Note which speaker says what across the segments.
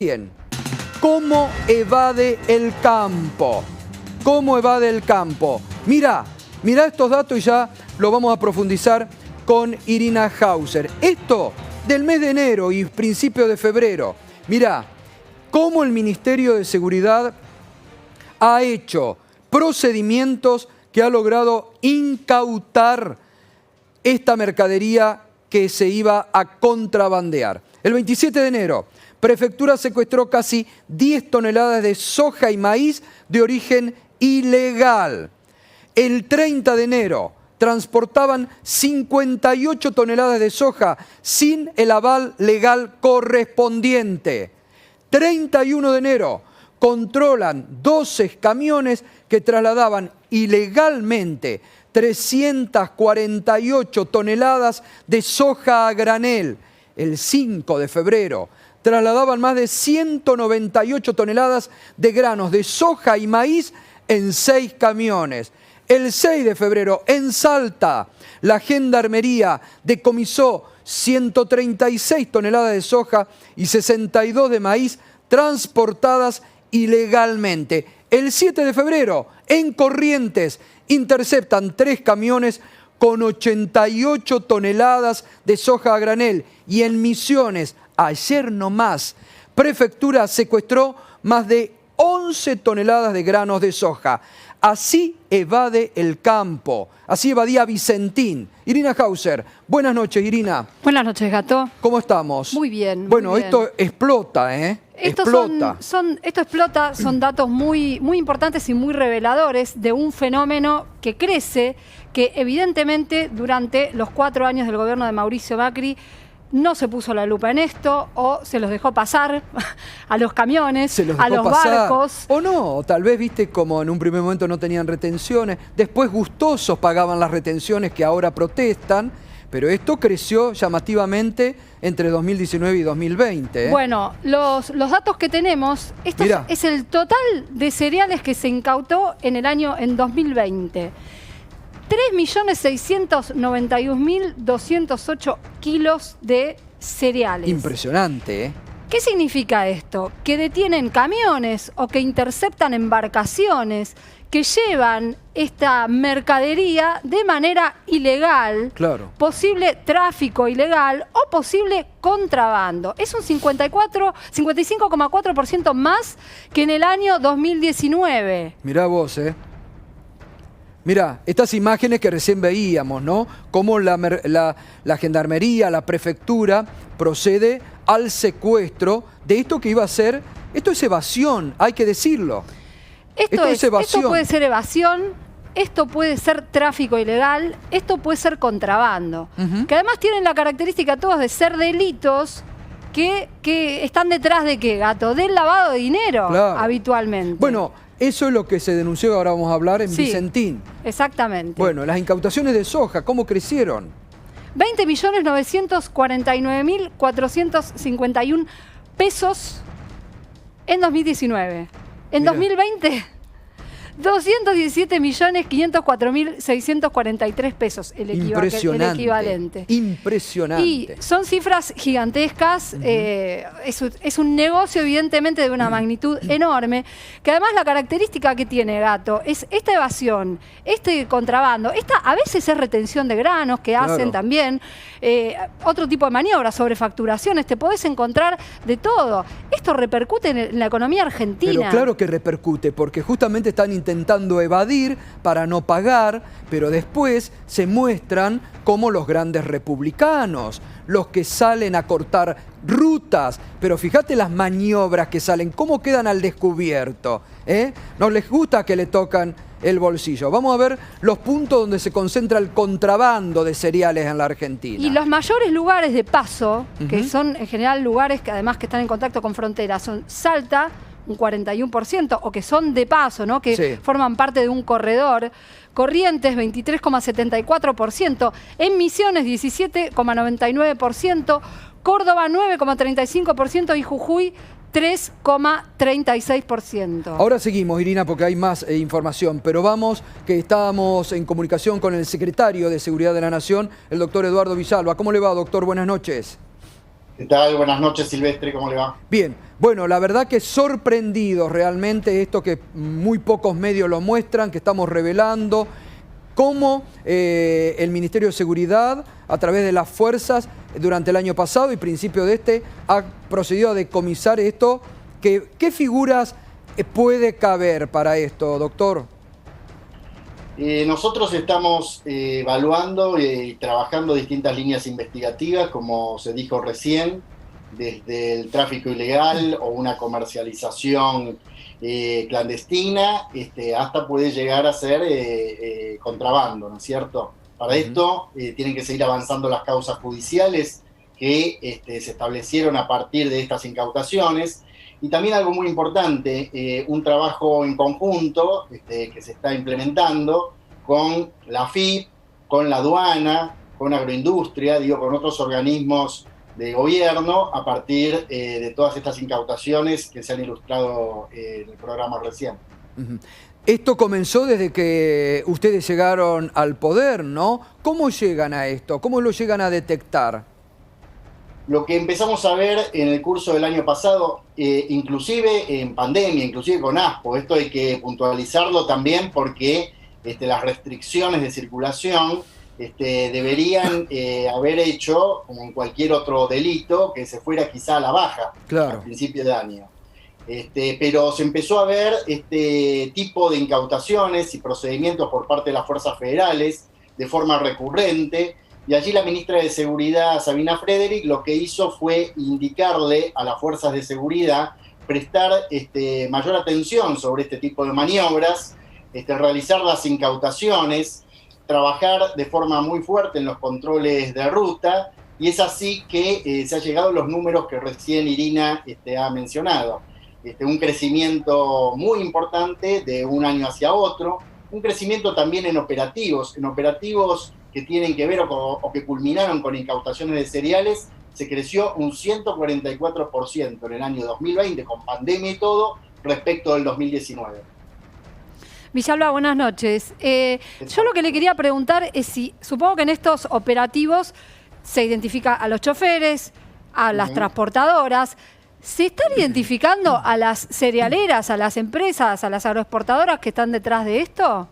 Speaker 1: Bien. ¿Cómo evade el campo? ¿Cómo evade el campo? Mirá estos datos y ya lo vamos a profundizar con Irina Hauser. Esto del mes de enero y principio de febrero. Mirá cómo el Ministerio de Seguridad ha hecho procedimientos que ha logrado incautar esta mercadería que se iba a contrabandear. El 27 de enero, Prefectura secuestró casi 10 toneladas de soja y maíz de origen ilegal. El 30 de enero, transportaban 58 toneladas de soja sin el aval legal correspondiente. 31 de enero, controlan 12 camiones que trasladaban ilegalmente 348 toneladas de soja a granel. El 5 de febrero, trasladaban más de 198 toneladas de granos de soja y maíz en 6 camiones. El 6 de febrero, en Salta, la Gendarmería decomisó 136 toneladas de soja y 62 de maíz transportadas ilegalmente. El 7 de febrero, en Corrientes, interceptan 3 camiones con 88 toneladas de soja a granel. Y en Misiones, ayer nomás, Prefectura secuestró más de 11 toneladas de granos de soja. Así evade el campo, así evadía Vicentín. Irina Hauser, buenas noches, Irina.
Speaker 2: Buenas noches, Gato.
Speaker 1: ¿Cómo estamos?
Speaker 2: Muy bien.
Speaker 1: Bueno,
Speaker 2: muy bien.
Speaker 1: Esto explota, ¿eh?
Speaker 2: Esto explota, son datos muy importantes y muy reveladores de un fenómeno que crece, que evidentemente durante los 4 años del gobierno de Mauricio Macri no se puso la lupa en esto, o se los dejó pasar a los camiones, a los barcos.
Speaker 1: O no, tal vez, viste, como en un primer momento no tenían retenciones, después gustosos pagaban las retenciones que ahora protestan, pero esto creció llamativamente entre 2019 y 2020.
Speaker 2: Bueno, los datos que tenemos, esto es el total de cereales que se incautó en 2020. 3.691.208 kilos de cereales.
Speaker 1: Impresionante, ¿eh?
Speaker 2: ¿Qué significa esto? Que detienen camiones o que interceptan embarcaciones que llevan esta mercadería de manera ilegal,
Speaker 1: claro,
Speaker 2: posible tráfico ilegal o posible contrabando. Es un 55,4% más que en el año 2019.
Speaker 1: Mirá vos, ¿eh? Mirá, estas imágenes que recién veíamos, ¿no? Cómo la Gendarmería, la Prefectura, procede al secuestro de esto que iba a ser... Esto es evasión, hay que decirlo. Esto es evasión.
Speaker 2: Esto puede ser evasión, esto puede ser tráfico ilegal, esto puede ser contrabando. Que además tienen la característica todos de ser delitos que están detrás de ¿qué, Gato? Del lavado de dinero, claro, habitualmente.
Speaker 1: Bueno, eso es lo que se denunció, ahora vamos a hablar, en Vicentín.
Speaker 2: Exactamente.
Speaker 1: Bueno, las incautaciones de soja, ¿cómo crecieron?
Speaker 2: 20.949.451 pesos en 2019. En 2020, 217.504.643 pesos el equivalente.
Speaker 1: Impresionante.
Speaker 2: Y son cifras gigantescas. Es un negocio, evidentemente, de una magnitud enorme. Que además la característica que tiene, Gato, es esta evasión, este contrabando. Esta a veces es retención de granos que hacen también. Otro tipo de maniobras, sobrefacturaciones. Te podés encontrar de todo. Esto repercute en la economía argentina.
Speaker 1: Pero claro que repercute, porque justamente están intentando evadir para no pagar, pero después se muestran como los grandes republicanos, los que salen a cortar rutas. Pero fíjate las maniobras que salen, cómo quedan al descubierto, ¿eh? No les gusta que le tocan el bolsillo. Vamos a ver los puntos donde se concentra el contrabando de cereales en la Argentina.
Speaker 2: Y los mayores lugares de paso, que son en general lugares que además que están en contacto con fronteras, son Salta, un 41%, o que son de paso, ¿no? Que forman parte de un corredor. Corrientes, 23,74%. En Misiones, 17,99%. Córdoba, 9,35%. Y Jujuy, 3,36%.
Speaker 1: Ahora seguimos, Irina, porque hay más información, pero vamos, que estábamos en comunicación con el secretario de Seguridad de la Nación, el doctor Eduardo Villalba. ¿Cómo le va, doctor? Buenas noches.
Speaker 3: ¿Qué tal? Buenas noches, Silvestre, ¿cómo le va?
Speaker 1: Bien, bueno, la verdad que sorprendidos realmente esto que muy pocos medios lo muestran, que estamos revelando, cómo el Ministerio de Seguridad, a través de las fuerzas, durante el año pasado y principio de este, ha procedido a decomisar esto. ¿Qué figuras puede caber para esto, doctor?
Speaker 3: Nosotros estamos evaluando y trabajando distintas líneas investigativas, como se dijo recién, desde el tráfico ilegal o una comercialización clandestina, hasta puede llegar a ser contrabando, ¿no es cierto? Para esto tienen que seguir avanzando las causas judiciales que se establecieron a partir de estas incautaciones. Y también algo muy importante, un trabajo en conjunto que se está implementando con la AFIP, con la aduana, con agroindustria, con otros organismos de gobierno a partir de todas estas incautaciones que se han ilustrado en el programa recién.
Speaker 1: Esto comenzó desde que ustedes llegaron al poder, ¿no? ¿Cómo llegan a esto? ¿Cómo lo llegan a detectar?
Speaker 3: Lo que empezamos a ver en el curso del año pasado, inclusive en pandemia, inclusive con ASPO, esto hay que puntualizarlo también porque las restricciones de circulación deberían haber hecho, como en cualquier otro delito, que se fuera quizá a la baja al principio de año. Pero se empezó a ver este tipo de incautaciones y procedimientos por parte de las fuerzas federales de forma recurrente. Y allí la ministra de Seguridad, Sabina Frederick, lo que hizo fue indicarle a las fuerzas de seguridad prestar mayor atención sobre este tipo de maniobras, realizar las incautaciones, trabajar de forma muy fuerte en los controles de ruta, y es así que se han llegado a los números que recién Irina ha mencionado. Un crecimiento muy importante de un año hacia otro, un crecimiento también en operativos que tienen que ver o que culminaron con incautaciones de cereales, se creció un 144% en el año 2020, con pandemia y todo, respecto del 2019.
Speaker 2: Villalba, buenas noches. Yo lo que le quería preguntar es si, supongo que en estos operativos se identifica a los choferes, a las transportadoras. ¿Se están identificando a las cerealeras, a las empresas, a las agroexportadoras que están detrás de esto?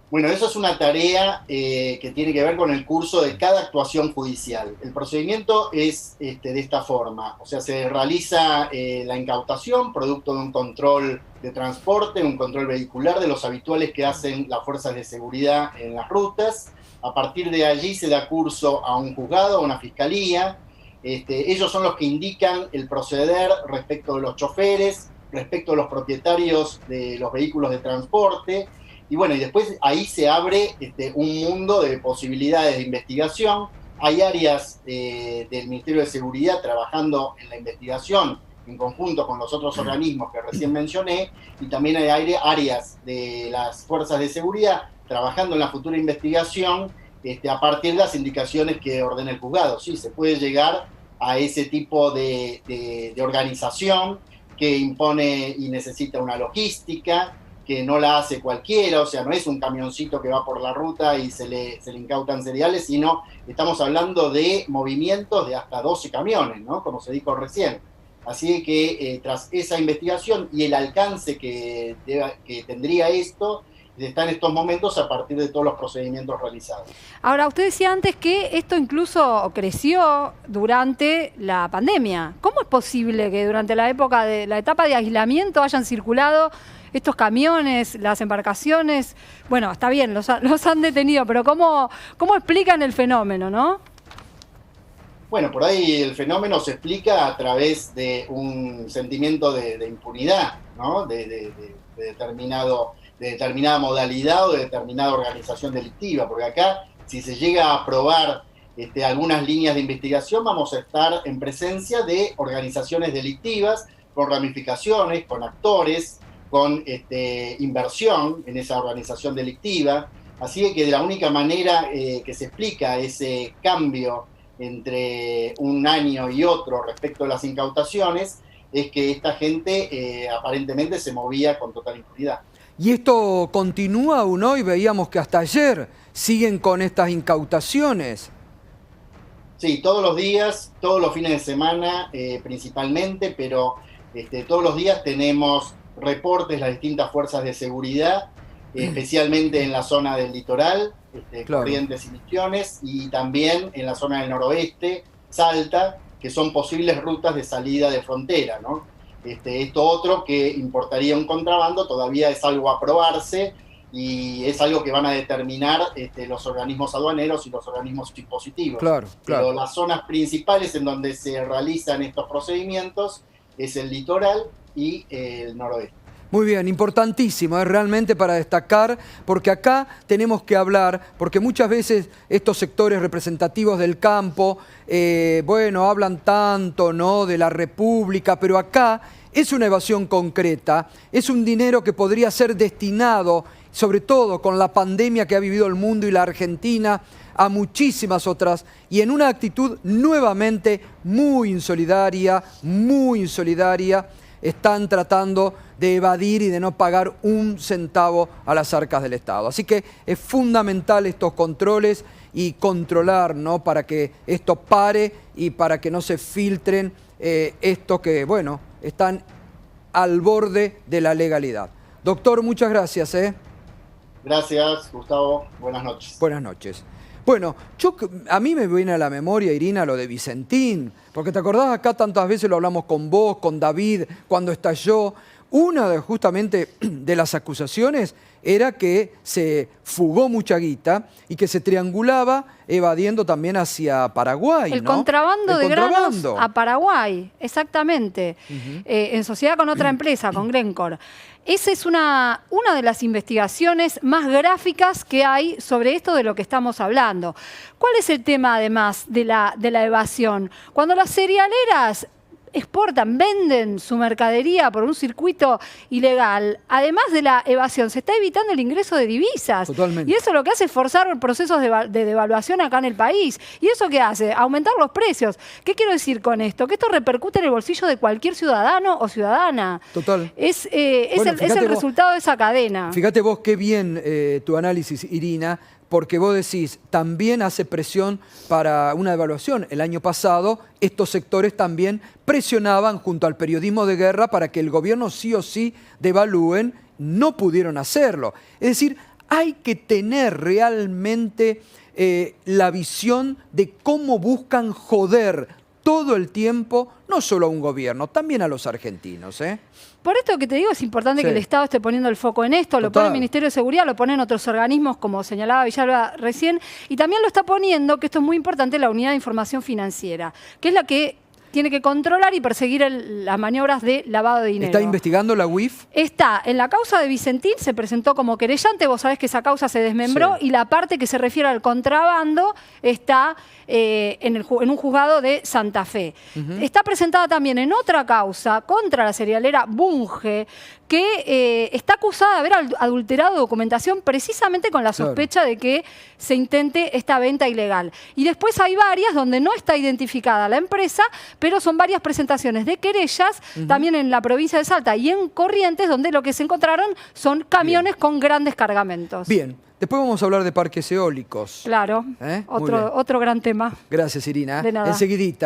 Speaker 3: Bueno, eso es una tarea que tiene que ver con el curso de cada actuación judicial. El procedimiento es de esta forma, o sea, se realiza la incautación producto de un control de transporte, un control vehicular de los habituales que hacen las fuerzas de seguridad en las rutas. A partir de allí se da curso a un juzgado, a una fiscalía. Ellos son los que indican el proceder respecto de los choferes, respecto de los propietarios de los vehículos de transporte. Y bueno, y después ahí se abre un mundo de posibilidades de investigación. Hay áreas del Ministerio de Seguridad trabajando en la investigación en conjunto con los otros organismos que recién mencioné, y también hay áreas de las fuerzas de seguridad trabajando en la futura investigación a partir de las indicaciones que ordena el juzgado. Sí, se puede llegar a ese tipo de organización que impone y necesita una logística, que no la hace cualquiera, o sea, no es un camioncito que va por la ruta y se le incautan cereales, sino estamos hablando de movimientos de hasta 12 camiones, ¿no? Como se dijo recién. Así que tras esa investigación y el alcance que tendría esto, está en estos momentos a partir de todos los procedimientos realizados.
Speaker 2: Ahora, usted decía antes que esto incluso creció durante la pandemia. ¿Cómo es posible que durante la época de la etapa de aislamiento hayan circulado estos camiones, las embarcaciones? Bueno, está bien, los han detenido, pero ¿cómo explican el fenómeno, no?
Speaker 3: Bueno, por ahí el fenómeno se explica a través de un sentimiento de impunidad, ¿no? De determinada modalidad o de determinada organización delictiva, porque acá, si se llega a probar algunas líneas de investigación, vamos a estar en presencia de organizaciones delictivas con ramificaciones, con actores, con inversión en esa organización delictiva. Así que de la única manera que se explica ese cambio entre un año y otro respecto a las incautaciones es que esta gente aparentemente se movía con total impunidad.
Speaker 1: ¿Y esto continúa aún hoy? Veíamos que hasta ayer siguen con estas incautaciones.
Speaker 3: Sí, todos los días, todos los fines de semana principalmente, pero todos los días tenemos reportes de las distintas fuerzas de seguridad, especialmente en la zona del litoral,
Speaker 1: Claro.
Speaker 3: Corrientes y Misiones, y también en la zona del noroeste, Salta, que son posibles rutas de salida de frontera, ¿no? Esto otro que importaría un contrabando todavía es algo a probarse y es algo que van a determinar los organismos aduaneros y los organismos impositivos.
Speaker 1: Claro, claro.
Speaker 3: Pero las zonas principales en donde se realizan estos procedimientos es el litoral y el noroeste.
Speaker 1: Muy bien, importantísimo, es realmente para destacar, porque acá tenemos que hablar, porque muchas veces estos sectores representativos del campo, bueno, hablan tanto, ¿no?, de la República, pero acá es una evasión concreta, es un dinero que podría ser destinado, sobre todo con la pandemia que ha vivido el mundo y la Argentina, a muchísimas otras, y en una actitud nuevamente muy insolidaria, están tratando de evadir y de no pagar un centavo a las arcas del Estado. Así que es fundamental estos controles y controlar, ¿no?, para que esto pare y para que no se filtren estos que, bueno, están al borde de la legalidad. Doctor, muchas gracias.
Speaker 3: Gracias, Gustavo. Buenas noches.
Speaker 1: Buenas noches. Bueno, a mí me viene a la memoria, Irina, lo de Vicentín, porque te acordás acá tantas veces lo hablamos con vos, con David, cuando estalló. Una de justamente de las acusaciones era que se fugó mucha guita y que se triangulaba evadiendo también hacia Paraguay,
Speaker 2: El
Speaker 1: ¿no?
Speaker 2: contrabando de
Speaker 1: contrabando.
Speaker 2: granos a Paraguay, exactamente, en sociedad con otra empresa, con Glencore. Esa es una de las investigaciones más gráficas que hay sobre esto de lo que estamos hablando. ¿Cuál es el tema, además, de la evasión? Cuando las cerealeras exportan, venden su mercadería por un circuito ilegal, además de la evasión, se está evitando el ingreso de divisas.
Speaker 1: Totalmente.
Speaker 2: Y eso lo que hace es forzar procesos de devaluación acá en el país. ¿Y eso qué hace? Aumentar los precios. ¿Qué quiero decir con esto? Que esto repercute en el bolsillo de cualquier ciudadano o ciudadana.
Speaker 1: Total.
Speaker 2: Es
Speaker 1: Bueno,
Speaker 2: el resultado de esa cadena.
Speaker 1: Fíjate vos qué bien tu análisis, Irina, porque vos decís, también hace presión para una devaluación. El año pasado, estos sectores también presionaban junto al periodismo de guerra para que el gobierno sí o sí devalúen, no pudieron hacerlo. Es decir, hay que tener realmente la visión de cómo buscan joder todo el tiempo, no solo a un gobierno, también a los argentinos,
Speaker 2: Por esto que te digo, es importante
Speaker 1: Sí.
Speaker 2: que el Estado esté poniendo el foco en esto, lo
Speaker 1: Total.
Speaker 2: pone el Ministerio de Seguridad, lo ponen otros organismos, como señalaba Villalba recién, y también lo está poniendo, que esto es muy importante, la Unidad de Información Financiera, que es la que tiene que controlar y perseguir las maniobras de lavado de dinero.
Speaker 1: ¿Está investigando la UIF?
Speaker 2: Está en la causa de Vicentín, se presentó como querellante, vos sabés que esa causa se desmembró,
Speaker 1: Sí.
Speaker 2: y la parte que se refiere al contrabando está en un juzgado de Santa Fe. Está presentada también en otra causa contra la cerealera Bunge, que está acusada de haber adulterado documentación precisamente con la
Speaker 1: Claro.
Speaker 2: sospecha de que se intente esta venta ilegal. Y después hay varias donde no está identificada la empresa, pero son varias presentaciones de querellas, también en la provincia de Salta y en Corrientes, donde lo que se encontraron son camiones con grandes cargamentos.
Speaker 1: Bien, después vamos a hablar de parques eólicos.
Speaker 2: Claro,
Speaker 1: Muy bien.
Speaker 2: otro gran tema.
Speaker 1: Gracias, Irina.
Speaker 2: De nada.
Speaker 1: Enseguidita.